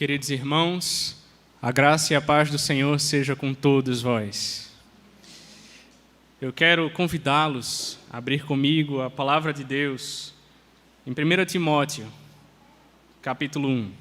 Queridos irmãos, a graça e a paz do Senhor seja com todos vós. Eu quero convidá-los a abrir comigo a palavra de Deus em 1 Timóteo, capítulo 1.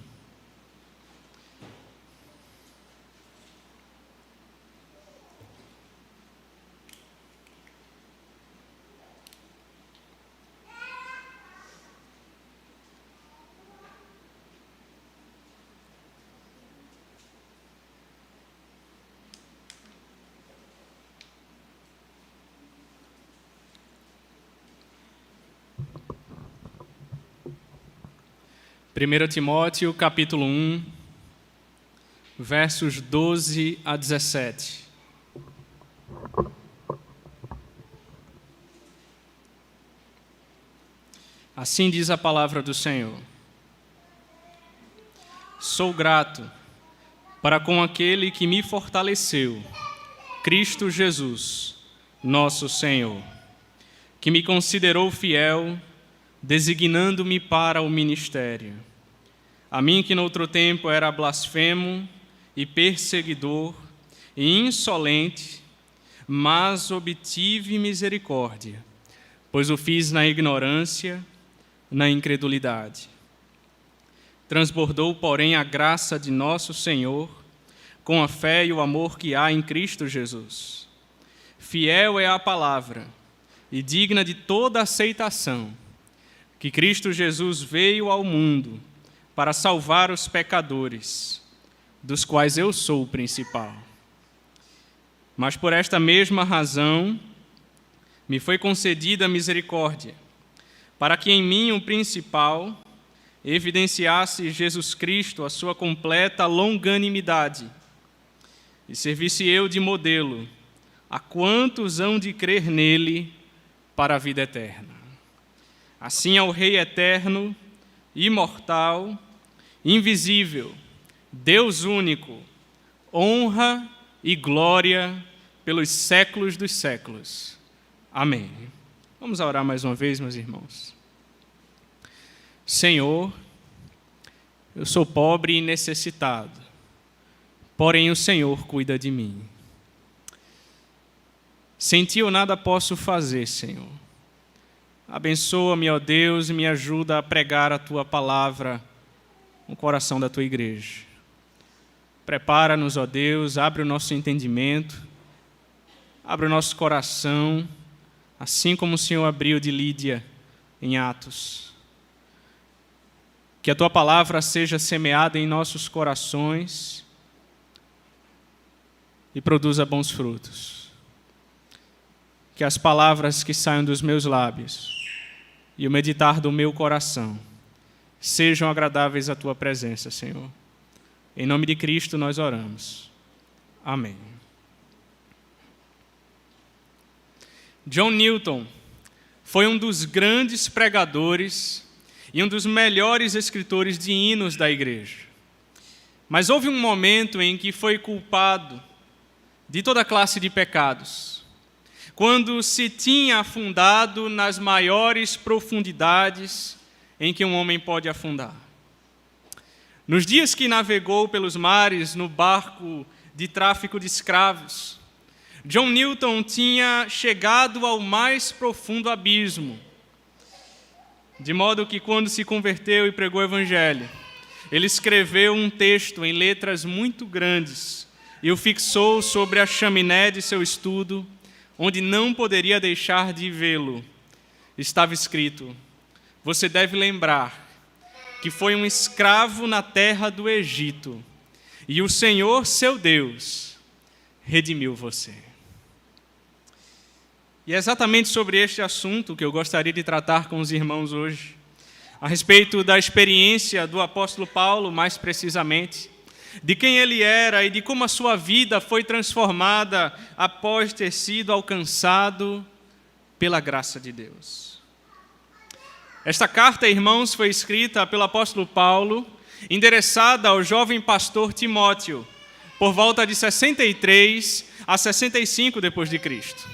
Primeiro Timóteo, capítulo 1, versos 12 a 17. Assim diz a palavra do Senhor. Sou grato para com aquele que me fortaleceu, Cristo Jesus, nosso Senhor, que me considerou fiel, designando-me para o ministério. A mim que noutro tempo era blasfemo e perseguidor e insolente, mas obtive misericórdia, pois o fiz na ignorância, na incredulidade. Transbordou, porém, a graça de nosso Senhor, com a fé e o amor que há em Cristo Jesus. Fiel é a palavra e digna de toda aceitação, que Cristo Jesus veio ao mundo para salvar os pecadores, dos quais eu sou o principal. Mas por esta mesma razão me foi concedida a misericórdia, para que em mim o principal evidenciasse Jesus Cristo a sua completa longanimidade, e servisse eu de modelo a quantos hão de crer nele para a vida eterna. Assim ao Rei eterno, imortal, invisível, Deus único, honra e glória pelos séculos dos séculos. Amém. Vamos orar mais uma vez, meus irmãos. Senhor, eu sou pobre e necessitado, porém o Senhor cuida de mim. Sem ti eu nada posso fazer, Senhor. Abençoa-me, ó Deus, e me ajuda a pregar a Tua palavra no coração da Tua igreja. Prepara-nos, ó Deus, abre o nosso entendimento, abre o nosso coração, assim como o Senhor abriu de Lídia em Atos. Que a Tua palavra seja semeada em nossos corações e produza bons frutos. Que as palavras que saiam dos meus lábios e o meditar do meu coração sejam agradáveis à Tua presença, Senhor. Em nome de Cristo nós oramos. Amém. John Newton foi um dos grandes pregadores e um dos melhores escritores de hinos da igreja. Mas houve um momento em que foi culpado de toda classe de pecados, quando se tinha afundado nas maiores profundidades em que um homem pode afundar. Nos dias que navegou pelos mares no barco de tráfico de escravos, John Newton tinha chegado ao mais profundo abismo, de modo que quando se converteu e pregou o evangelho, ele escreveu um texto em letras muito grandes e o fixou sobre a chaminé de seu estudo, onde não poderia deixar de vê-lo. Estava escrito: você deve lembrar que foi um escravo na terra do Egito, e o Senhor, seu Deus, redimiu você. E é exatamente sobre este assunto que eu gostaria de tratar com os irmãos hoje, a respeito da experiência do apóstolo Paulo, mais precisamente, de quem ele era e de como a sua vida foi transformada após ter sido alcançado pela graça de Deus. Esta carta, irmãos, foi escrita pelo apóstolo Paulo, endereçada ao jovem pastor Timóteo, por volta de 63 a 65 depois de Cristo.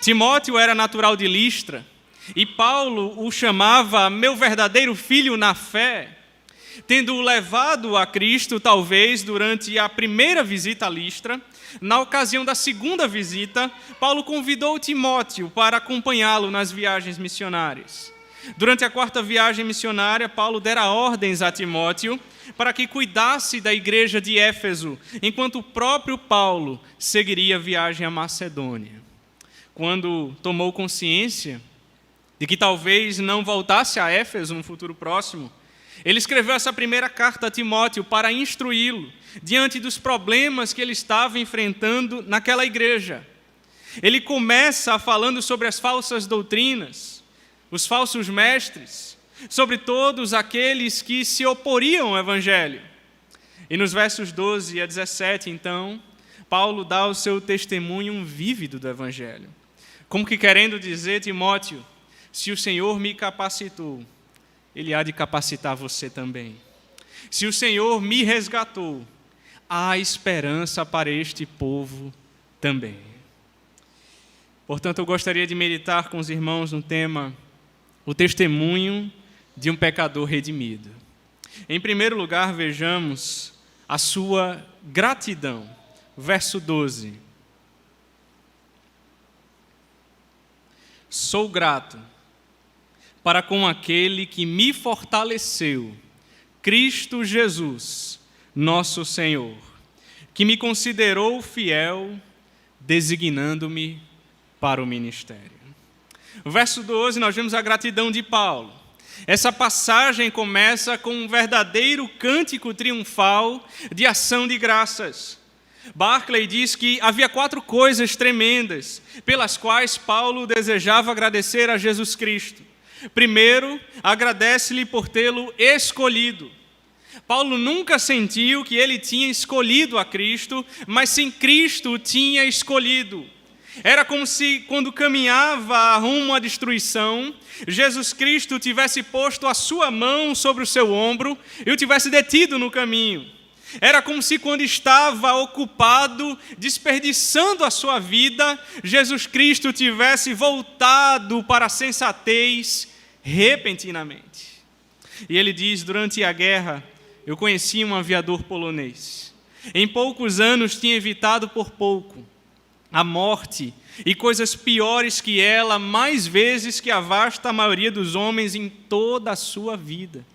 Timóteo era natural de Listra, e Paulo o chamava meu verdadeiro filho na fé, Tendo-o levado a Cristo, talvez, durante a primeira visita a Listra, na ocasião da segunda visita, Paulo convidou Timóteo para acompanhá-lo nas viagens missionárias. Durante a quarta viagem missionária, Paulo dera ordens a Timóteo para que cuidasse da igreja de Éfeso, enquanto o próprio Paulo seguiria a viagem à Macedônia. Quando tomou consciência de que talvez não voltasse a Éfeso no futuro próximo, ele escreveu essa primeira carta a Timóteo para instruí-lo diante dos problemas que ele estava enfrentando naquela igreja. Ele começa falando sobre as falsas doutrinas, os falsos mestres, sobre todos aqueles que se oporiam ao Evangelho. E nos versos 12 a 17, então, Paulo dá o seu testemunho vívido do Evangelho. Como que querendo dizer, Timóteo, se o Senhor me capacitou, Ele há de capacitar você também. Se o Senhor me resgatou, há esperança para este povo também. Portanto, eu gostaria de meditar com os irmãos no tema o testemunho de um pecador redimido. Em primeiro lugar, vejamos a sua gratidão. Verso 12. Sou grato para com aquele que me fortaleceu, Cristo Jesus, nosso Senhor, que me considerou fiel, designando-me para o ministério. No verso 12, nós vemos a gratidão de Paulo. Essa passagem começa com um verdadeiro cântico triunfal de ação de graças. Barclay diz que havia 4 coisas tremendas pelas quais Paulo desejava agradecer a Jesus Cristo. Primeiro, agradece-lhe por tê-lo escolhido. Paulo nunca sentiu que ele tinha escolhido a Cristo, mas sim Cristo o tinha escolhido. Era como se, quando caminhava rumo à destruição, Jesus Cristo tivesse posto a sua mão sobre o seu ombro e o tivesse detido no caminho. Era como se, quando estava ocupado, desperdiçando a sua vida, Jesus Cristo tivesse voltado para a sensatez repentinamente. E ele diz, durante a guerra, eu conheci um aviador polonês. Em poucos anos tinha evitado por pouco a morte e coisas piores que ela, mais vezes que a vasta maioria dos homens em toda a sua vida.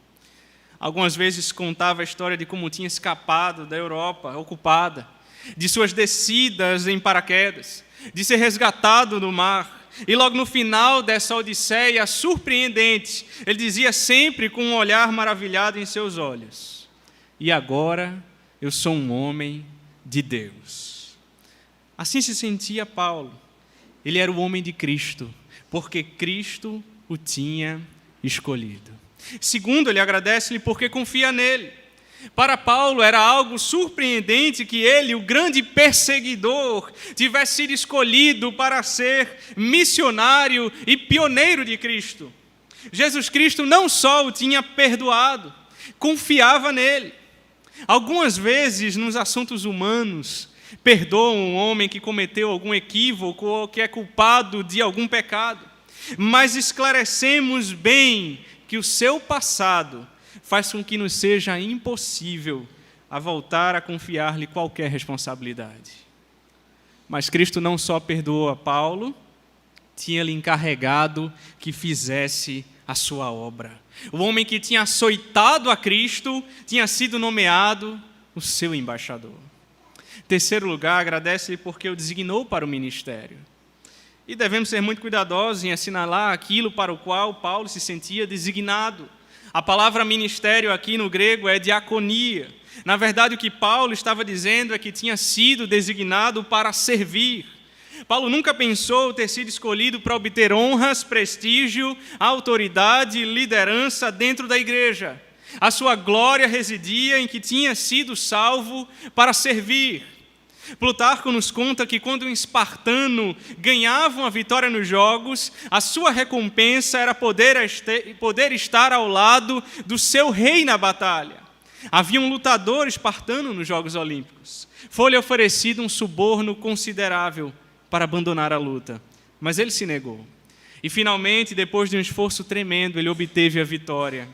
Algumas vezes contava a história de como tinha escapado da Europa ocupada, de suas descidas em paraquedas, de ser resgatado do mar. E logo no final dessa odisseia surpreendente, ele dizia sempre com um olhar maravilhado em seus olhos: e agora eu sou um homem de Deus. Assim se sentia Paulo. Ele era o homem de Cristo, porque Cristo o tinha escolhido. Segundo, ele agradece-lhe porque confia nele. Para Paulo era algo surpreendente que ele, o grande perseguidor, tivesse sido escolhido para ser missionário e pioneiro de Cristo. Jesus Cristo não só o tinha perdoado, confiava nele. Algumas vezes, nos assuntos humanos, perdoam um homem que cometeu algum equívoco ou que é culpado de algum pecado, mas esclarecemos bem que o seu passado faz com que nos seja impossível a voltar a confiar-lhe qualquer responsabilidade. Mas Cristo não só perdoou a Paulo, tinha-lhe encarregado que fizesse a sua obra. O homem que tinha açoitado a Cristo tinha sido nomeado o seu embaixador. Terceiro lugar, agradece-lhe porque o designou para o ministério. E devemos ser muito cuidadosos em assinalar aquilo para o qual Paulo se sentia designado. A palavra ministério aqui no grego é diaconia. Na verdade, o que Paulo estava dizendo é que tinha sido designado para servir. Paulo nunca pensou ter sido escolhido para obter honras, prestígio, autoridade e liderança dentro da igreja. A sua glória residia em que tinha sido salvo para servir. Plutarco nos conta que quando um espartano ganhava uma vitória nos jogos, a sua recompensa era poder estar ao lado do seu rei na batalha. Havia um lutador espartano nos Jogos Olímpicos. Foi-lhe oferecido um suborno considerável para abandonar a luta, mas ele se negou. E finalmente, depois de um esforço tremendo, ele obteve a vitória.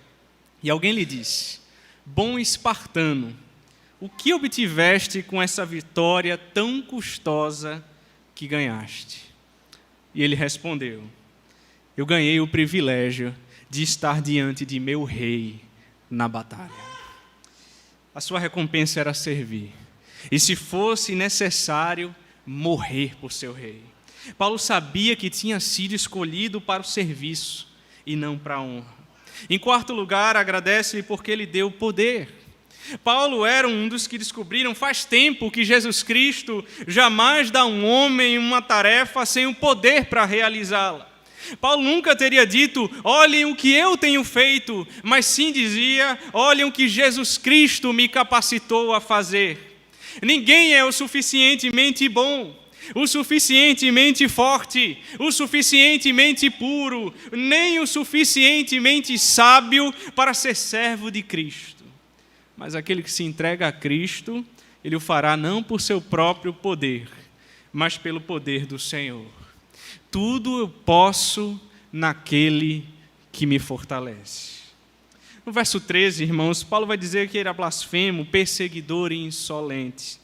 E alguém lhe disse: bom espartano, o que obtiveste com essa vitória tão custosa que ganhaste? E ele respondeu: eu ganhei o privilégio de estar diante de meu rei na batalha. A sua recompensa era servir, e se fosse necessário, morrer por seu rei. Paulo sabia que tinha sido escolhido para o serviço e não para a honra. Em quarto lugar, agradece-lhe porque ele deu poder. Paulo era um dos que descobriram faz tempo que Jesus Cristo jamais dá a um homem uma tarefa sem o poder para realizá-la. Paulo nunca teria dito, olhem o que eu tenho feito, mas sim dizia, olhem o que Jesus Cristo me capacitou a fazer. Ninguém é o suficientemente bom, o suficientemente forte, o suficientemente puro, nem o suficientemente sábio para ser servo de Cristo. Mas aquele que se entrega a Cristo, ele o fará não por seu próprio poder, mas pelo poder do Senhor. Tudo eu posso naquele que me fortalece. No verso 13, irmãos, Paulo vai dizer que ele era blasfemo, perseguidor e insolente.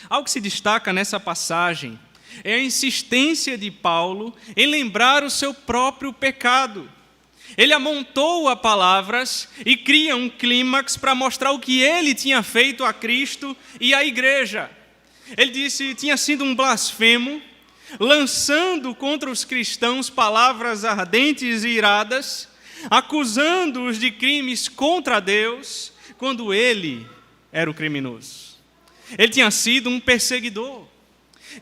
Algo que se destaca nessa passagem é a insistência de Paulo em lembrar o seu próprio pecado. Ele amontoa palavras e cria um clímax para mostrar o que ele tinha feito a Cristo e à igreja. Ele disse que tinha sido um blasfemo, lançando contra os cristãos palavras ardentes e iradas, acusando-os de crimes contra Deus, quando ele era o criminoso. Ele tinha sido um perseguidor,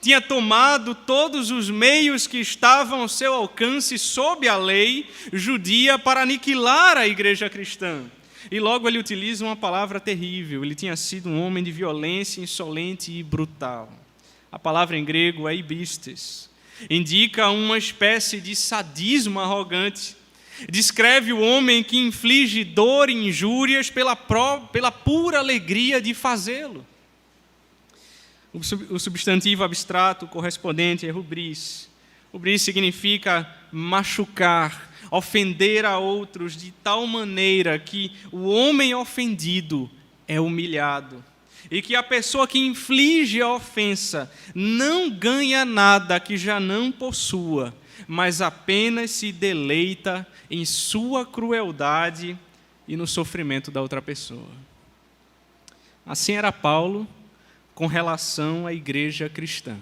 tinha tomado todos os meios que estavam ao seu alcance sob a lei judia para aniquilar a igreja cristã. E logo ele utiliza uma palavra terrível, ele tinha sido um homem de violência, insolente e brutal. A palavra em grego é ibistes, indica uma espécie de sadismo arrogante. Descreve o homem que inflige dor e injúrias pela pura alegria de fazê-lo. O substantivo abstrato correspondente é rubris. Rubris significa machucar, ofender a outros de tal maneira que o homem ofendido é humilhado. E que a pessoa que inflige a ofensa não ganha nada que já não possua, mas apenas se deleita em sua crueldade e no sofrimento da outra pessoa. Assim era Paulo com relação à igreja cristã.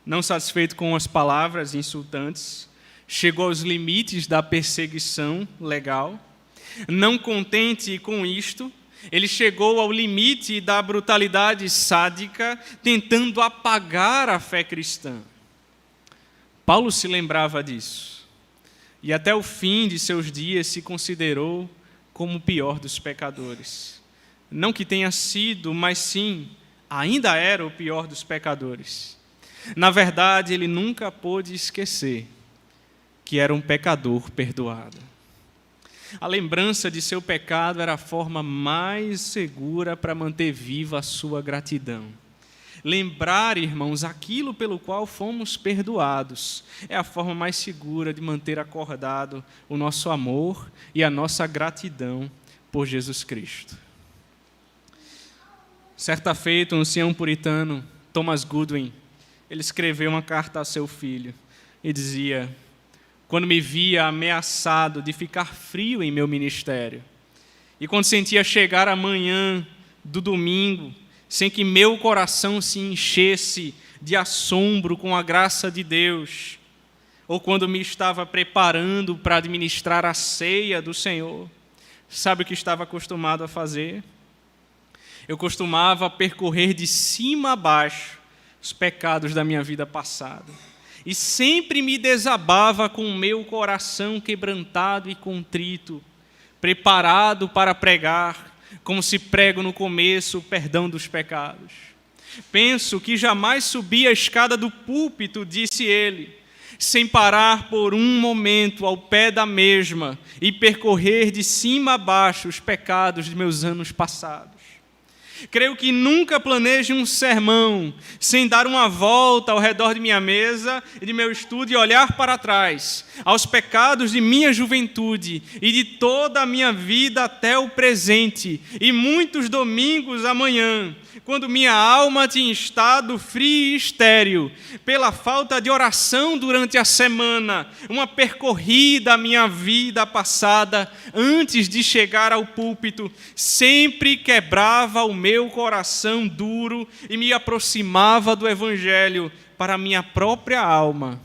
Não satisfeito com as palavras insultantes, chegou aos limites da perseguição legal. Não contente com isto, ele chegou ao limite da brutalidade sádica, tentando apagar a fé cristã. Paulo se lembrava disso, e até o fim de seus dias se considerou como o pior dos pecadores. Não que tenha sido, mas sim, ainda era o pior dos pecadores. Na verdade, ele nunca pôde esquecer que era um pecador perdoado. A lembrança de seu pecado era a forma mais segura para manter viva a sua gratidão. Lembrar, irmãos, aquilo pelo qual fomos perdoados é a forma mais segura de manter acordado o nosso amor e a nossa gratidão por Jesus Cristo. Certa feita, um ancião puritano, Thomas Goodwin, ele escreveu uma carta a seu filho e dizia: quando me via ameaçado de ficar frio em meu ministério, e quando sentia chegar a manhã do domingo, sem que meu coração se enchesse de assombro com a graça de Deus, ou quando me estava preparando para administrar a ceia do Senhor, sabe o que estava acostumado a fazer? Eu costumava percorrer de cima a baixo os pecados da minha vida passada. E sempre me desabava com o meu coração quebrantado e contrito, preparado para pregar, como se prego no começo, o perdão dos pecados. Penso que jamais subi a escada do púlpito, disse ele, sem parar por um momento ao pé da mesma e percorrer de cima a baixo os pecados de meus anos passados. Creio que nunca planeje um sermão sem dar uma volta ao redor de minha mesa e de meu estudo e olhar para trás, aos pecados de minha juventude e de toda a minha vida até o presente, e muitos domingos amanhã, quando minha alma tinha estado fria e estéril, pela falta de oração durante a semana, uma percorrida à minha vida passada, antes de chegar ao púlpito, sempre quebrava o meu coração duro e me aproximava do Evangelho para a minha própria alma,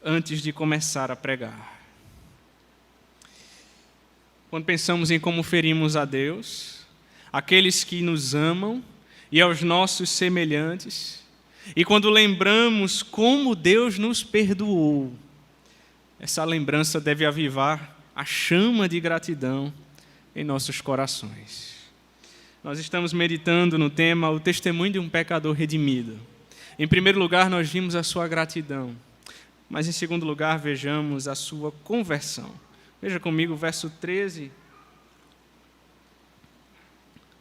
antes de começar a pregar. Quando pensamos em como ferimos a Deus, aqueles que nos amam e aos nossos semelhantes, e quando lembramos como Deus nos perdoou, essa lembrança deve avivar a chama de gratidão em nossos corações. Nós estamos meditando no tema o testemunho de um pecador redimido. Em primeiro lugar, nós vimos a sua gratidão, mas em segundo lugar, vejamos a sua conversão. Veja comigo o verso 13,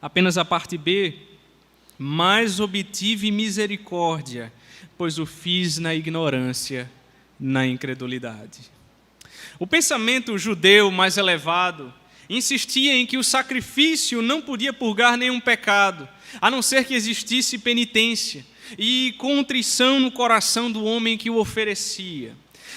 apenas a parte B. Mas obtive misericórdia, pois o fiz na ignorância, na incredulidade. O pensamento judeu mais elevado insistia em que o sacrifício não podia purgar nenhum pecado, a não ser que existisse penitência e contrição no coração do homem que o oferecia.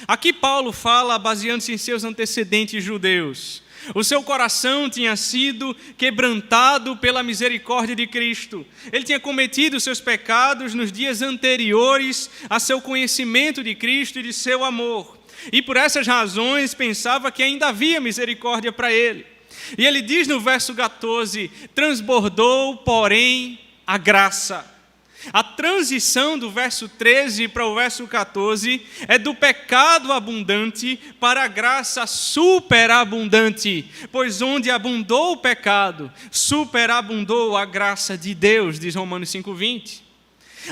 Aqui Paulo fala, baseando-se em seus antecedentes judeus. O seu coração tinha sido quebrantado pela misericórdia de Cristo. Ele tinha cometido seus pecados nos dias anteriores a seu conhecimento de Cristo e de seu amor. E por essas razões pensava que ainda havia misericórdia para ele. E ele diz no verso 14, transbordou, porém, a graça. A transição do verso 13 para o verso 14 é do pecado abundante para a graça superabundante, pois onde abundou o pecado, superabundou a graça de Deus, diz Romanos 5:20.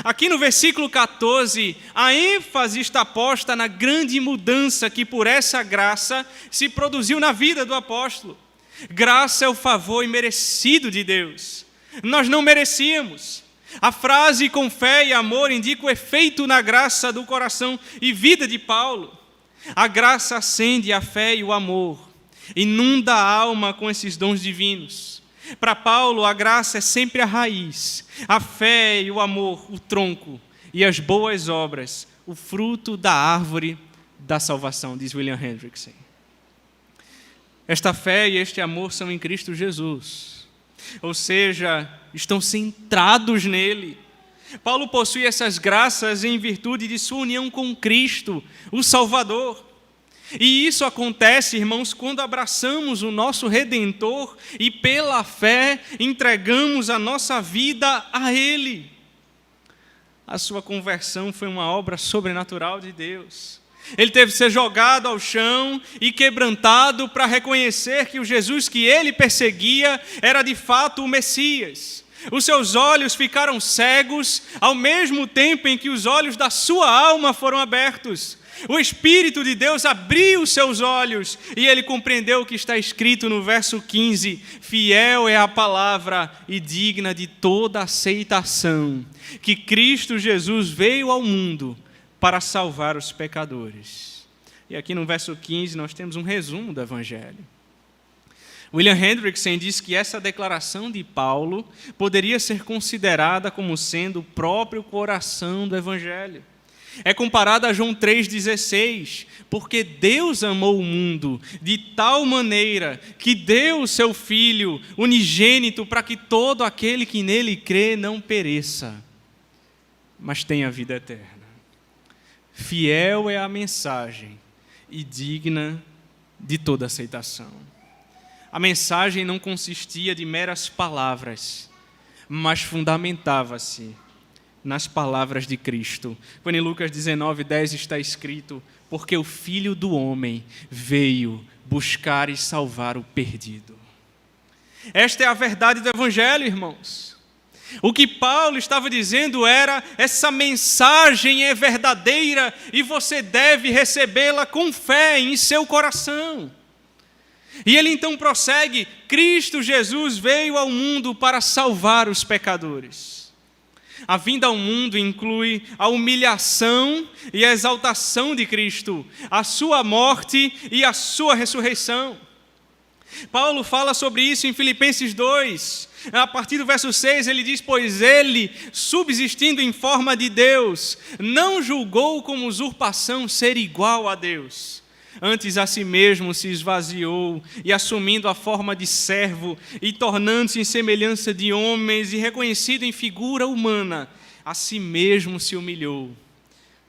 Aqui no versículo 14, a ênfase está posta na grande mudança que por essa graça se produziu na vida do apóstolo. Graça é o favor imerecido de Deus. Nós não merecíamos. A frase com fé e amor indica o efeito na graça do coração e vida de Paulo. A graça acende a fé e o amor, inunda a alma com esses dons divinos. Para Paulo, a graça é sempre a raiz, a fé e o amor, o tronco, e as boas obras, o fruto da árvore da salvação, diz William Hendrickson. Esta fé e este amor são em Cristo Jesus. Ou seja, estão centrados nele. Paulo possui essas graças em virtude de sua união com Cristo, o Salvador. E isso acontece, irmãos, quando abraçamos o nosso Redentor e pela fé entregamos a nossa vida a Ele. A sua conversão foi uma obra sobrenatural de Deus. Ele teve que ser jogado ao chão e quebrantado para reconhecer que o Jesus que ele perseguia era de fato o Messias. Os seus olhos ficaram cegos ao mesmo tempo em que os olhos da sua alma foram abertos. O Espírito de Deus abriu os seus olhos e ele compreendeu o que está escrito no verso 15: fiel é a palavra e digna de toda aceitação, que Cristo Jesus veio ao mundo para salvar os pecadores. E aqui no verso 15 nós temos um resumo do Evangelho. William Hendrickson diz que essa declaração de Paulo poderia ser considerada como sendo o próprio coração do Evangelho. É comparada a João 3,16, porque Deus amou o mundo de tal maneira que deu o seu Filho unigênito para que todo aquele que nele crê não pereça, mas tenha vida eterna. Fiel é a mensagem e digna de toda aceitação. A mensagem não consistia de meras palavras, mas fundamentava-se nas palavras de Cristo. Quando em Lucas 19:10 está escrito: porque o Filho do Homem veio buscar e salvar o perdido. Esta é a verdade do Evangelho, irmãos. O que Paulo estava dizendo era: essa mensagem é verdadeira e você deve recebê-la com fé em seu coração. E ele então prossegue: Cristo Jesus veio ao mundo para salvar os pecadores. A vinda ao mundo inclui a humilhação e a exaltação de Cristo, a sua morte e a sua ressurreição. Paulo fala sobre isso em Filipenses 2, a partir do verso 6, ele diz: pois ele, subsistindo em forma de Deus, não julgou como usurpação ser igual a Deus. Antes a si mesmo se esvaziou, e assumindo a forma de servo, e tornando-se em semelhança de homens, e reconhecido em figura humana, a si mesmo se humilhou,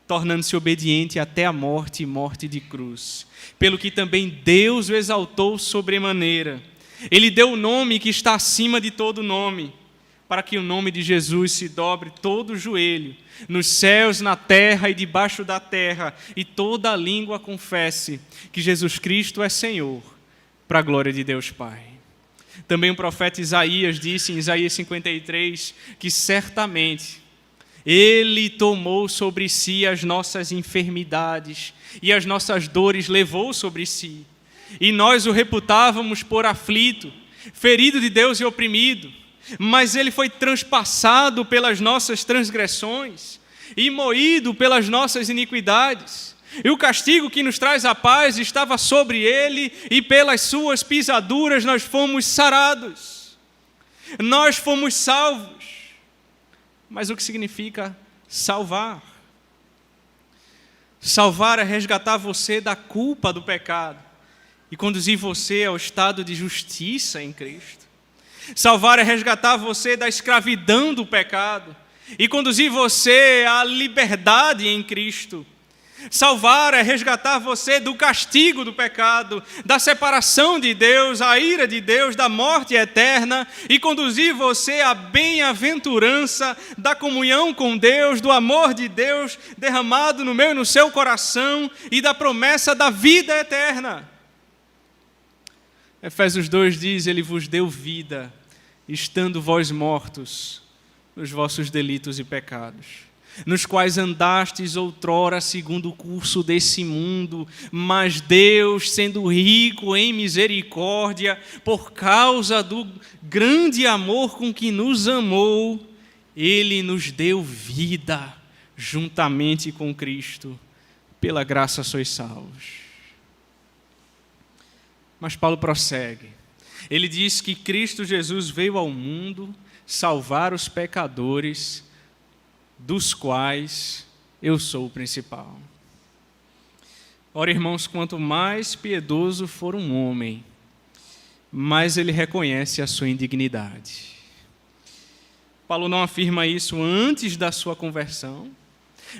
tornando-se obediente até a morte e morte de cruz. Pelo que também Deus o exaltou sobremaneira. Ele deu o nome que está acima de todo nome, para que o nome de Jesus se dobre todo o joelho, nos céus, na terra e debaixo da terra, e toda a língua confesse que Jesus Cristo é Senhor, para a glória de Deus Pai. Também o profeta Isaías disse em Isaías 53, que certamente Ele tomou sobre si as nossas enfermidades e as nossas dores levou sobre si. E nós o reputávamos por aflito, ferido de Deus e oprimido. Mas ele foi transpassado pelas nossas transgressões e moído pelas nossas iniquidades. E o castigo que nos traz a paz estava sobre ele, e pelas suas pisaduras nós fomos sarados. Nós fomos salvos. Mas o que significa salvar? Salvar é resgatar você da culpa do pecado e conduzir você ao estado de justiça em Cristo. Salvar é resgatar você da escravidão do pecado e conduzir você à liberdade em Cristo. Salvar é resgatar você do castigo do pecado, da separação de Deus, a ira de Deus, da morte eterna, e conduzir você à bem-aventurança da comunhão com Deus, do amor de Deus derramado no meu e no seu coração e da promessa da vida eterna. Efésios 2 diz: Ele vos deu vida, estando vós mortos nos vossos delitos e pecados, nos quais andastes outrora segundo o curso desse mundo, mas Deus, sendo rico em misericórdia, por causa do grande amor com que nos amou, Ele nos deu vida juntamente com Cristo, pela graça sois salvos. Mas Paulo prossegue. Ele diz que Cristo Jesus veio ao mundo salvar os pecadores, dos quais eu sou o principal. Ora, irmãos, quanto mais piedoso for um homem, mais ele reconhece a sua indignidade. Paulo não afirma isso antes da sua conversão.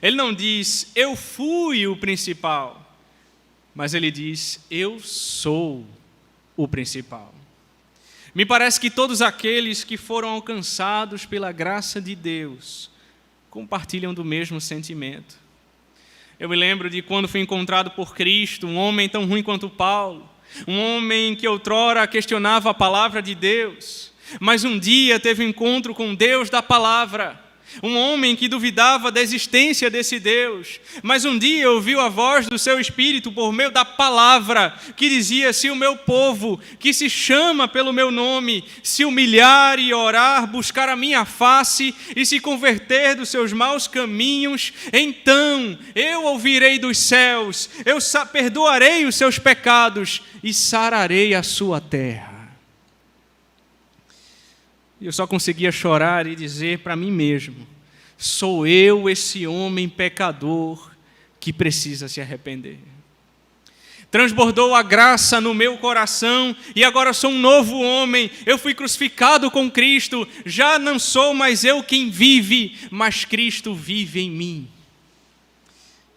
Ele não diz: eu fui o principal. Mas ele diz: eu sou o principal. Me parece que todos aqueles que foram alcançados pela graça de Deus compartilham do mesmo sentimento. Eu me lembro de quando fui encontrado por Cristo, um homem tão ruim quanto Paulo, um homem que outrora questionava a palavra de Deus, mas um dia teve um encontro com Deus da palavra. Um homem que duvidava da existência desse Deus, mas um dia ouviu a voz do seu Espírito por meio da palavra, que dizia: se o meu povo, que se chama pelo meu nome, se humilhar e orar, buscar a minha face e se converter dos seus maus caminhos, então eu ouvirei dos céus, eu perdoarei os seus pecados e sararei a sua terra. E eu só conseguia chorar e dizer para mim mesmo: sou eu esse homem pecador que precisa se arrepender. Transbordou a graça no meu coração e agora sou um novo homem. Eu fui crucificado com Cristo, já não sou mais eu quem vive, mas Cristo vive em mim.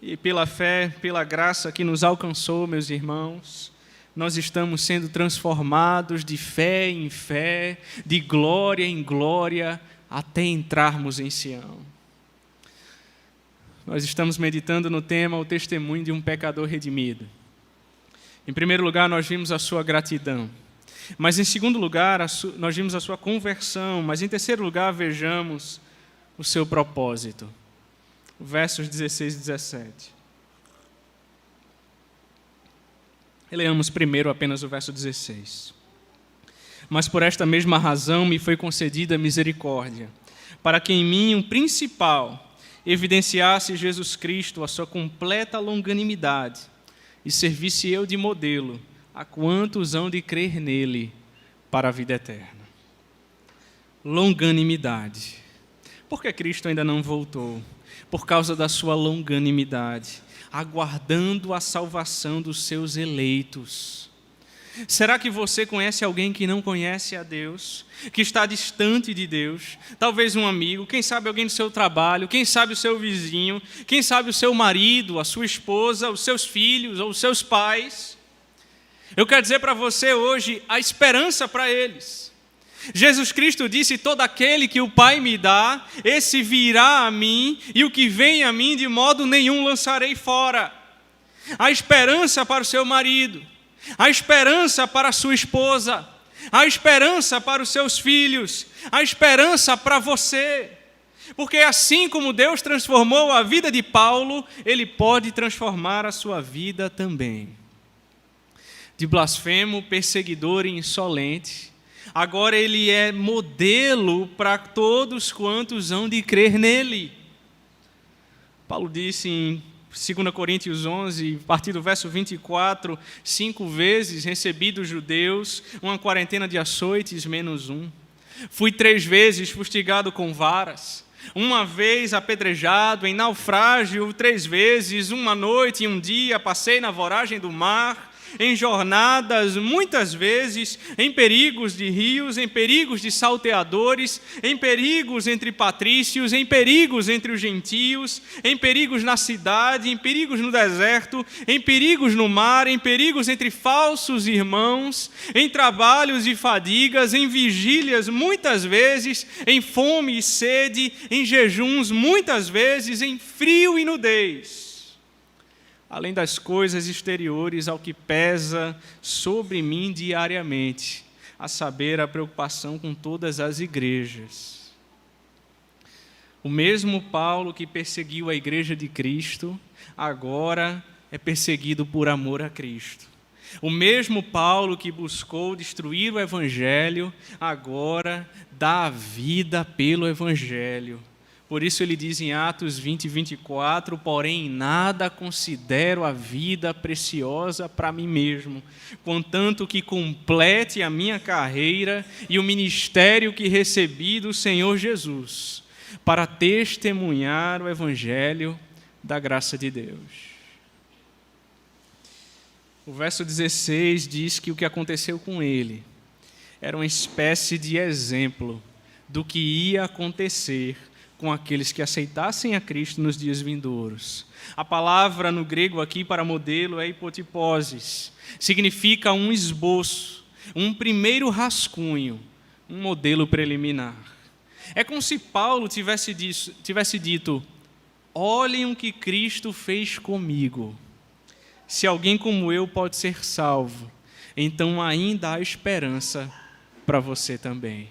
E pela fé, pela graça que nos alcançou, meus irmãos, nós estamos sendo transformados de fé em fé, de glória em glória, até entrarmos em Sião. Nós estamos meditando no tema o testemunho de um pecador redimido. Em primeiro lugar, nós vimos a sua gratidão. Mas em segundo lugar, nós vimos a sua conversão. Mas em terceiro lugar, vejamos o seu propósito. Versos 16 e 17. Leamos primeiro apenas o verso 16. Mas por esta mesma razão me foi concedida misericórdia, para que em mim um principal evidenciasse Jesus Cristo a sua completa longanimidade e servisse eu de modelo a quantos hão de crer nele para a vida eterna. Longanimidade. Por que Cristo ainda não voltou? Por causa da sua longanimidade, aguardando a salvação dos seus eleitos. Será que você conhece alguém que não conhece a Deus, que está distante de Deus? Talvez um amigo, quem sabe alguém do seu trabalho, quem sabe o seu vizinho, quem sabe o seu marido, a sua esposa, os seus filhos ou os seus pais. Eu quero dizer para você hoje a esperança para eles. Jesus Cristo disse: todo aquele que o Pai me dá, esse virá a mim, e o que vem a mim de modo nenhum lançarei fora. A esperança para o seu marido, a esperança para a sua esposa, a esperança para os seus filhos, a esperança para você. Porque assim como Deus transformou a vida de Paulo, Ele pode transformar a sua vida também. De blasfemo, perseguidor e insolente, agora ele é modelo para todos quantos hão de crer nele. Paulo disse em 2 Coríntios 11, a partir do verso 24, 5 vezes recebi dos judeus uma quarentena de açoites menos um. Fui 3 vezes fustigado com varas, uma vez apedrejado, em naufrágio 3 vezes, uma noite e um dia passei na voragem do mar, em jornadas, muitas vezes, em perigos de rios, em perigos de salteadores, em perigos entre patrícios, em perigos entre os gentios, em perigos na cidade, em perigos no deserto, em perigos no mar, em perigos entre falsos irmãos, em trabalhos e fadigas, em vigílias, muitas vezes, em fome e sede, em jejuns, muitas vezes, em frio e nudez. Além das coisas exteriores ao que pesa sobre mim diariamente, a saber, a preocupação com todas as igrejas. O mesmo Paulo que perseguiu a igreja de Cristo, agora é perseguido por amor a Cristo. O mesmo Paulo que buscou destruir o Evangelho, agora dá a vida pelo Evangelho. Por isso ele diz em Atos 20, 24, porém em nada considero a vida preciosa para mim mesmo, contanto que complete a minha carreira e o ministério que recebi do Senhor Jesus, para testemunhar o Evangelho da graça de Deus. O verso 16 diz que o que aconteceu com ele era uma espécie de exemplo do que ia acontecer com aqueles que aceitassem a Cristo nos dias vindouros. A palavra no grego aqui para modelo é hipotiposes. Significa um esboço, um primeiro rascunho, um modelo preliminar. É como se Paulo tivesse dito: olhem o que Cristo fez comigo. Se alguém como eu pode ser salvo, então ainda há esperança para você também.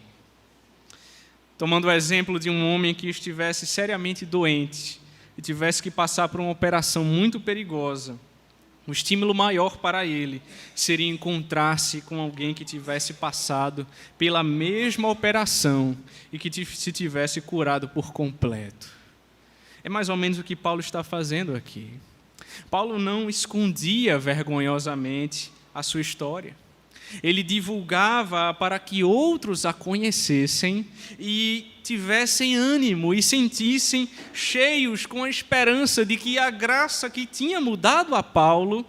Tomando o exemplo de um homem que estivesse seriamente doente e tivesse que passar por uma operação muito perigosa, o estímulo maior para ele seria encontrar-se com alguém que tivesse passado pela mesma operação e que se tivesse curado por completo. É mais ou menos o que Paulo está fazendo aqui. Paulo não escondia vergonhosamente a sua história. Ele divulgava para que outros a conhecessem e tivessem ânimo e sentissem cheios com a esperança de que a graça que tinha mudado a Paulo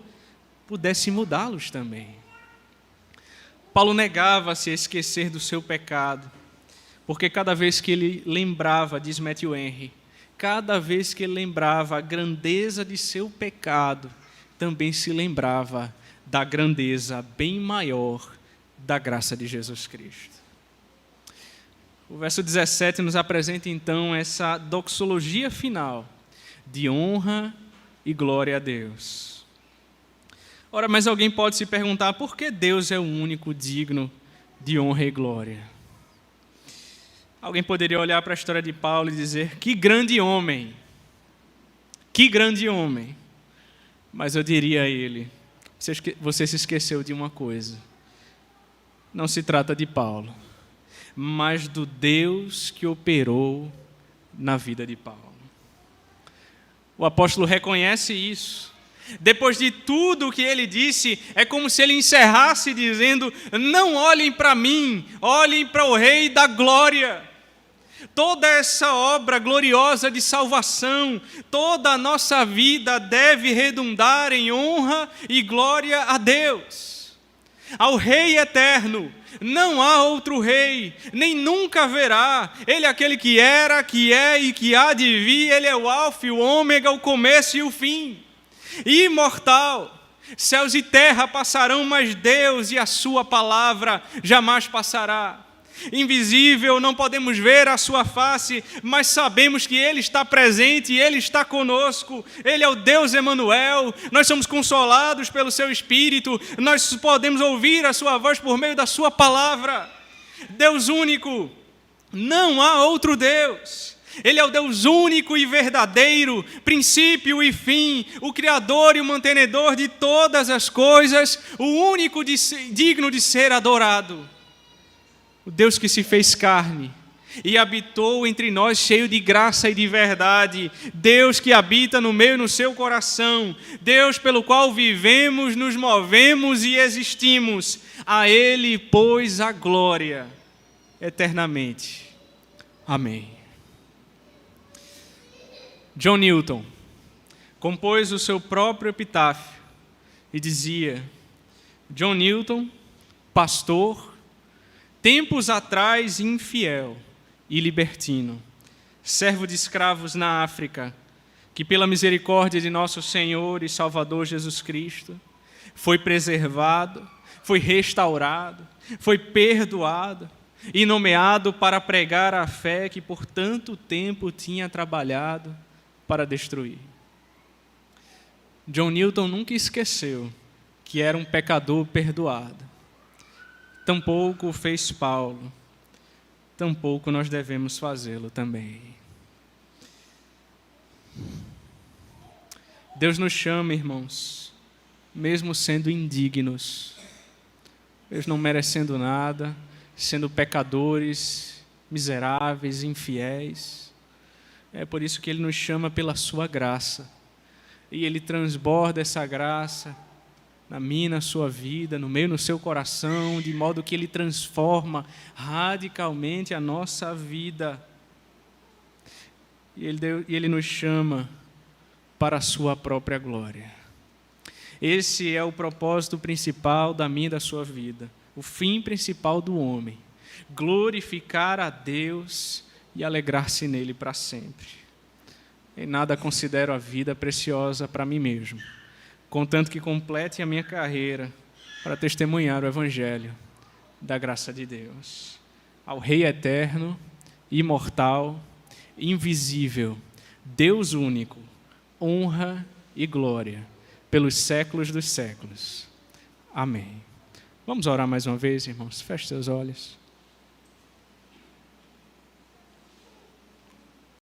pudesse mudá-los também. Paulo negava-se a esquecer do seu pecado, porque cada vez que ele lembrava, diz Matthew Henry, cada vez que ele lembrava a grandeza de seu pecado, também se lembrava da grandeza bem maior da graça de Jesus Cristo. O verso 17 nos apresenta então essa doxologia final de honra e glória a Deus. Ora, mas alguém pode se perguntar por que Deus é o único digno de honra e glória? Alguém poderia olhar para a história de Paulo e dizer: que grande homem! Que grande homem! Mas eu diria a ele: você se esqueceu de uma coisa. Não se trata de Paulo, mas do Deus que operou na vida de Paulo. O apóstolo reconhece isso. Depois de tudo o que ele disse, é como se ele encerrasse dizendo: não olhem para mim, olhem para o Rei da Glória. Toda essa obra gloriosa de salvação, toda a nossa vida deve redundar em honra e glória a Deus. Ao Rei eterno, não há outro Rei, nem nunca haverá. Ele é aquele que era, que é e que há de vir. Ele é o Alfa e o Ômega, o começo e o fim. Imortal, céus e terra passarão, mas Deus e a sua palavra jamais passará. Invisível, não podemos ver a sua face, mas sabemos que Ele está presente e Ele está conosco. Ele é o Deus Emanuel, nós somos consolados pelo Seu Espírito, nós podemos ouvir a Sua voz por meio da Sua palavra. Deus único, não há outro Deus. Ele é o Deus único e verdadeiro, princípio e fim, o Criador e o mantenedor de todas as coisas, o único digno de ser adorado. O Deus que se fez carne e habitou entre nós cheio de graça e de verdade. Deus que habita no meio no seu coração. Deus pelo qual vivemos, nos movemos e existimos. A Ele, pois, a glória eternamente. Amém. John Newton compôs o seu próprio epitáfio e dizia: John Newton, pastor, tempos atrás infiel e libertino, servo de escravos na África, que pela misericórdia de nosso Senhor e Salvador Jesus Cristo, foi preservado, foi restaurado, foi perdoado e nomeado para pregar a fé que por tanto tempo tinha trabalhado para destruir. John Newton nunca esqueceu que era um pecador perdoado. Tampouco o fez Paulo, tampouco nós devemos fazê-lo também. Deus nos chama, irmãos, mesmo sendo indignos, mesmo não merecendo nada, sendo pecadores, miseráveis, infiéis. É por isso que Ele nos chama pela sua graça. E Ele transborda essa graça na minha, na sua vida, no meio, no seu coração, de modo que Ele transforma radicalmente a nossa vida. E Ele nos chama para a sua própria glória. Esse é o propósito principal da minha e da sua vida. O fim principal do homem. Glorificar a Deus e alegrar-se nele para sempre. Em nada considero a vida preciosa para mim mesmo, contanto que complete a minha carreira para testemunhar o Evangelho da graça de Deus. Ao Rei eterno, imortal, invisível, Deus único, honra e glória pelos séculos dos séculos. Amém. Vamos orar mais uma vez, irmãos? Feche seus olhos.